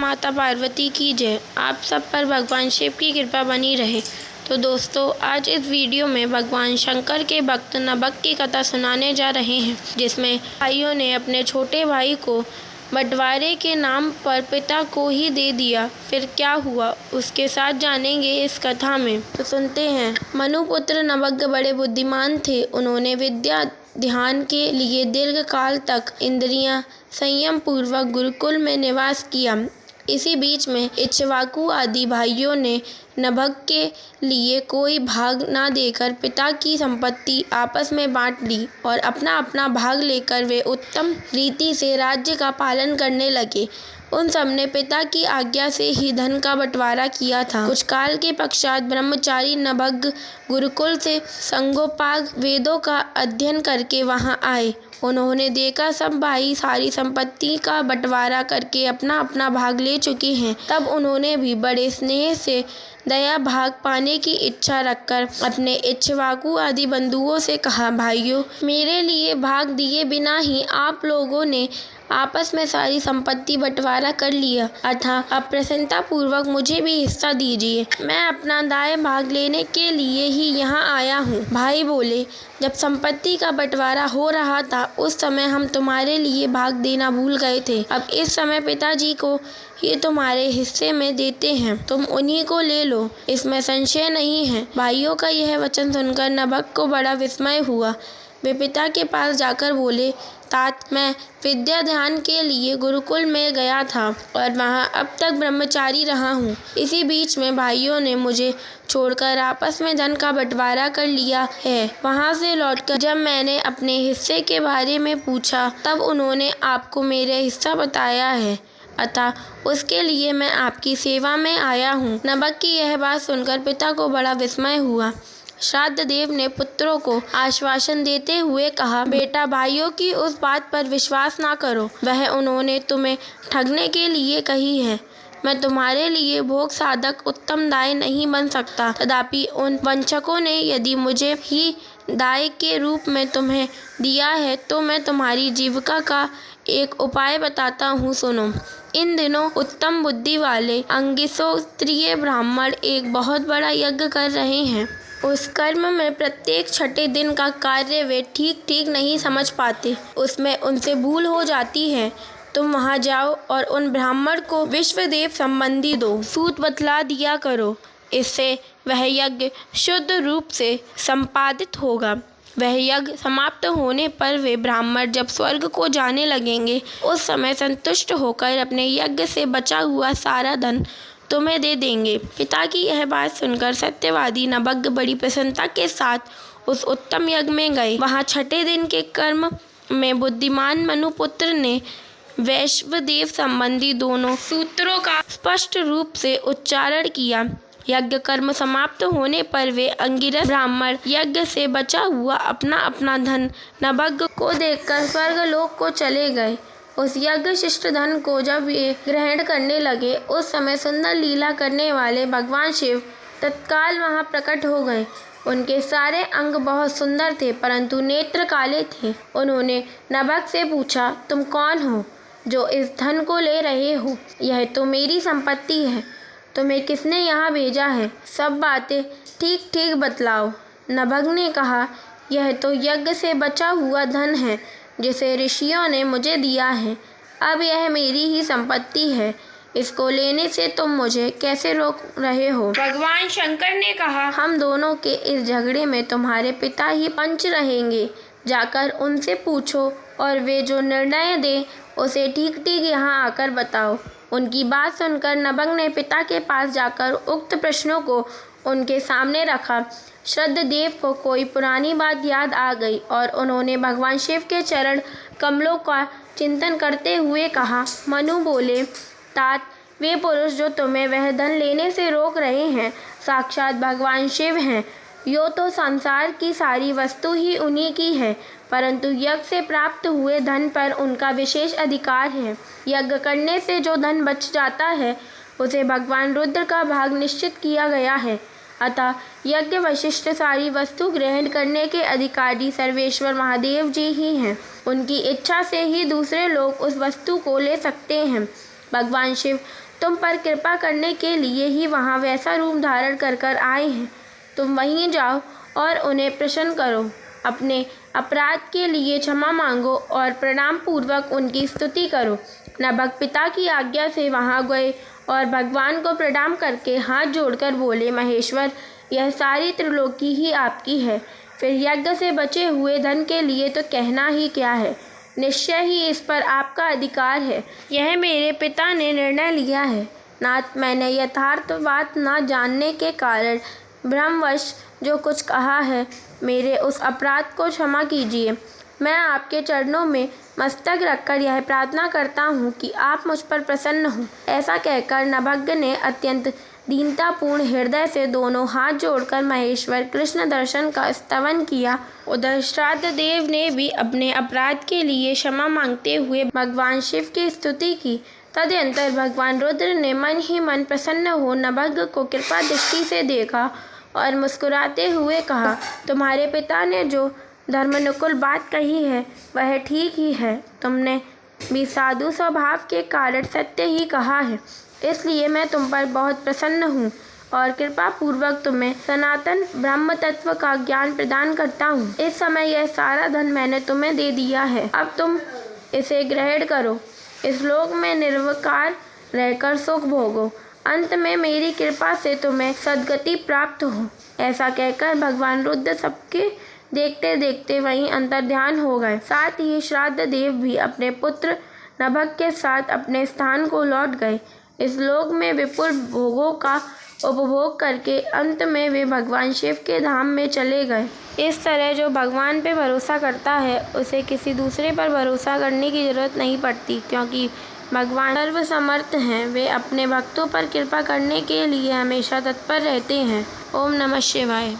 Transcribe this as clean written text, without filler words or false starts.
माता पार्वती की जय। आप सब पर भगवान शिव की कृपा बनी रहे। तो दोस्तों, आज इस वीडियो में भगवान शंकर के भक्त नभग की कथा सुनाने जा रहे हैं, जिसमें भाइयों ने अपने छोटे भाई को बंटवारे के नाम पर पिता को ही दे दिया। फिर क्या हुआ उसके साथ जानेंगे इस कथा में। तो सुनते हैं। मनुपुत्र नभग बड़े बुद्धिमान थे। उन्होंने विद्या ध्यान के लिए दीर्घ काल तक इंद्रियां संयम पूर्वक गुरुकुल में निवास किया। इसी बीच में इक्ष्वाकु आदि भाइयों ने नभग के लिए कोई भाग न देकर पिता की संपत्ति आपस में बांट ली और अपना अपना भाग लेकर वे उत्तम रीति से राज्य का पालन करने लगे। उन सबने पिता की आज्ञा से ही धन का बंटवारा किया था। कुछ काल के पश्चात ब्रह्मचारी नभग गुरुकुल से संगोपांग वेदों का अध्ययन करके वहां आए। उन्होंने देखा सब भाई सारी संपत्ति का बंटवारा करके अपना अपना भाग ले चुके हैं। तब उन्होंने भी बड़े स्नेह से दया भाग पाने की इच्छा रखकर अपने इक्ष्वाकु आदि बंधुओं से कहा, भाइयों, मेरे लिए भाग दिए बिना ही आप लोगों ने आपस में सारी संपत्ति बंटवारा कर लिया, अतः अब प्रसन्नता पूर्वक मुझे भी हिस्सा दीजिए। मैं अपना दाएं भाग लेने के लिए ही यहाँ आया हूँ। भाई बोले, जब संपत्ति का बंटवारा हो रहा था उस समय हम तुम्हारे लिए भाग देना भूल गए थे। अब इस समय पिताजी को ये तुम्हारे हिस्से में देते हैं, तुम उन्हीं को ले लो, इसमें संशय नहीं है। भाइयों का यह वचन सुनकर नभग को बड़ा विस्मय हुआ। वे पिता के पास जाकर बोले, तात, मैं विद्या ध्यान के लिए गुरुकुल में गया था और वहाँ अब तक ब्रह्मचारी रहा हूँ। इसी बीच में भाइयों ने मुझे छोड़कर आपस में धन का बंटवारा कर लिया है। वहाँ से लौटकर जब मैंने अपने हिस्से के बारे में पूछा तब उन्होंने आपको मेरे हिस्सा बताया है, अतः उसके लिए मैं आपकी सेवा में आया हूँ। नभग की यह बात सुनकर पिता को बड़ा विस्मय हुआ। श्राद्ध देव ने पुत्रों को आश्वासन देते हुए कहा, बेटा, भाइयों की उस बात पर विश्वास ना करो। वह उन्होंने तुम्हें ठगने के लिए कही है। मैं तुम्हारे लिए भोग साधक उत्तम दाय नहीं बन सकता। तथापि उन वंचकों ने यदि मुझे ही दाय के रूप में तुम्हें दिया है तो मैं तुम्हारी जीविका का एक उपाय बताता हूँ, सुनो। इन दिनों उत्तम बुद्धि वाले अंगिसोत्रीय ब्राह्मण एक बहुत बड़ा यज्ञ कर रहे हैं। उस कर्म में प्रत्येक छठे दिन का कार्य वे ठीक ठीक नहीं समझ पाते, उसमें उनसे भूल हो जाती है। तुम वहां जाओ और उन ब्राह्मण को विश्वदेव संबंधी दो सूत बतला दिया करो। इससे वह यज्ञ शुद्ध रूप से संपादित होगा। वह यज्ञ समाप्त होने पर वे ब्राह्मण जब स्वर्ग को जाने लगेंगे उस समय संतुष्ट होकर अपने यज्ञ से बचा हुआ सारा धन तुम्हें दे देंगे। पिता की यह बात सुनकर सत्यवादी नभग बड़ी प्रसन्नता के साथ उस उत्तम यज्ञ में गए। वहां छठे दिन के कर्म में बुद्धिमान मनुपुत्र ने वैश्वदेव संबंधी दोनों सूत्रों का स्पष्ट रूप से उच्चारण किया। यज्ञ कर्म समाप्त होने पर वे अंगिरस ब्राह्मण यज्ञ से बचा हुआ अपना अपना धन नभग को देकर स्वर्गलोक को चले गए। उस यज्ञ शिष्ट धन को जब ये ग्रहण करने लगे उस समय सुंदर लीला करने वाले भगवान शिव तत्काल वहां प्रकट हो गए। उनके सारे अंग बहुत सुंदर थे परंतु नेत्र काले थे। उन्होंने नभग से पूछा, तुम कौन हो जो इस धन को ले रहे हो? यह तो मेरी संपत्ति है, तुम्हें किसने यहाँ भेजा है? सब बातें ठीक ठीक बतलाओ। नभग ने कहा, यह तो यज्ञ से बचा हुआ धन है जिसे ऋषियों ने मुझे दिया है। अब यह मेरी ही संपत्ति है, इसको लेने से तुम मुझे कैसे रोक रहे हो? भगवान शंकर ने कहा, हम दोनों के इस झगड़े में तुम्हारे पिता ही पंच रहेंगे। जाकर उनसे पूछो और वे जो निर्णय दे उसे ठीक ठीक यहाँ आकर बताओ। उनकी बात सुनकर नभग ने पिता के पास जाकर उक्त प्रश्नों को उनके सामने रखा। श्रद्ध देव को कोई पुरानी बात याद आ गई और उन्होंने भगवान शिव के चरण कमलों का चिंतन करते हुए कहा। मनु बोले, तात, वे पुरुष जो तुम्हें वह धन लेने से रोक रहे हैं साक्षात भगवान शिव हैं। यो तो संसार की सारी वस्तु ही उन्हीं की है, परंतु यज्ञ से प्राप्त हुए धन पर उनका विशेष अधिकार है। यज्ञ करने से जो धन बच जाता है उसे भगवान रुद्र का भाग निश्चित किया गया है। अतः यज्ञ वशिष्ठ सारी वस्तु ग्रहण करने के अधिकारी सर्वेश्वर महादेव जी ही हैं। उनकी इच्छा से ही दूसरे लोग उस वस्तु को ले सकते हैं। भगवान शिव तुम पर कृपा करने के लिए ही वहाँ वैसा रूप धारण कर आए हैं। तुम वहीं जाओ और उन्हें प्रसन्न करो। अपने अपराध के लिए क्षमा मांगो और प्रणाम पूर्वक उनकी स्तुति करो। नभग पिता की आज्ञा से वहाँ गए और भगवान को प्रणाम करके हाथ जोड़कर बोले, महेश्वर, यह सारी त्रिलोकी ही आपकी है। फिर यज्ञ से बचे हुए धन के लिए तो कहना ही क्या है, निश्चय ही इस पर आपका अधिकार है। यह मेरे पिता ने निर्णय लिया है। नाथ, मैंने यथार्थ बात न जानने के कारण भ्रमवश जो कुछ कहा है, मेरे उस अपराध को क्षमा कीजिए। मैं आपके चरणों में मस्तक रखकर यह प्रार्थना करता हूँ कि आप मुझ पर प्रसन्न हों। ऐसा कहकर नभग ने अत्यंत दीनतापूर्ण हृदय से दोनों हाथ जोड़कर महेश्वर कृष्ण दर्शन का स्तवन किया। उधर श्राद्ध देव ने भी अपने अपराध के लिए क्षमा मांगते हुए भगवान शिव की स्तुति की। तदनंतर भगवान रुद्र ने मन ही मन प्रसन्न हो नभग को कृपा दृष्टि से देखा और मुस्कुराते हुए कहा, तुम्हारे पिता ने जो धर्मानुकूल बात कही है वह ठीक ही है। तुमने भी साधु स्वभाव के कारण सत्य ही कहा है, इसलिए मैं तुम पर बहुत प्रसन्न हूँ और कृपा पूर्वक तुम्हें सनातन ब्रह्म तत्व का ज्ञान प्रदान करता हूँ। इस समय यह सारा धन मैंने तुम्हें दे दिया है, अब तुम इसे ग्रहण करो। इस लोक में निर्विकार रहकर सुख भोगो। अंत में मेरी कृपा से तुम्हें सद्गति प्राप्त हो। ऐसा कहकर भगवान रुद्र सबके देखते देखते वहीं अंतर्ध्यान हो गए। साथ ही श्राद्ध देव भी अपने पुत्र नभग के साथ अपने स्थान को लौट गए। इस लोक में विपुल भोगों का उपभोग करके अंत में वे भगवान शिव के धाम में चले गए। इस तरह जो भगवान पे भरोसा करता है उसे किसी दूसरे पर भरोसा करने की जरूरत नहीं पड़ती, क्योंकि भगवान सर्वसमर्थ हैं। वे अपने भक्तों पर कृपा करने के लिए हमेशा तत्पर रहते हैं। ओम नमः शिवाय।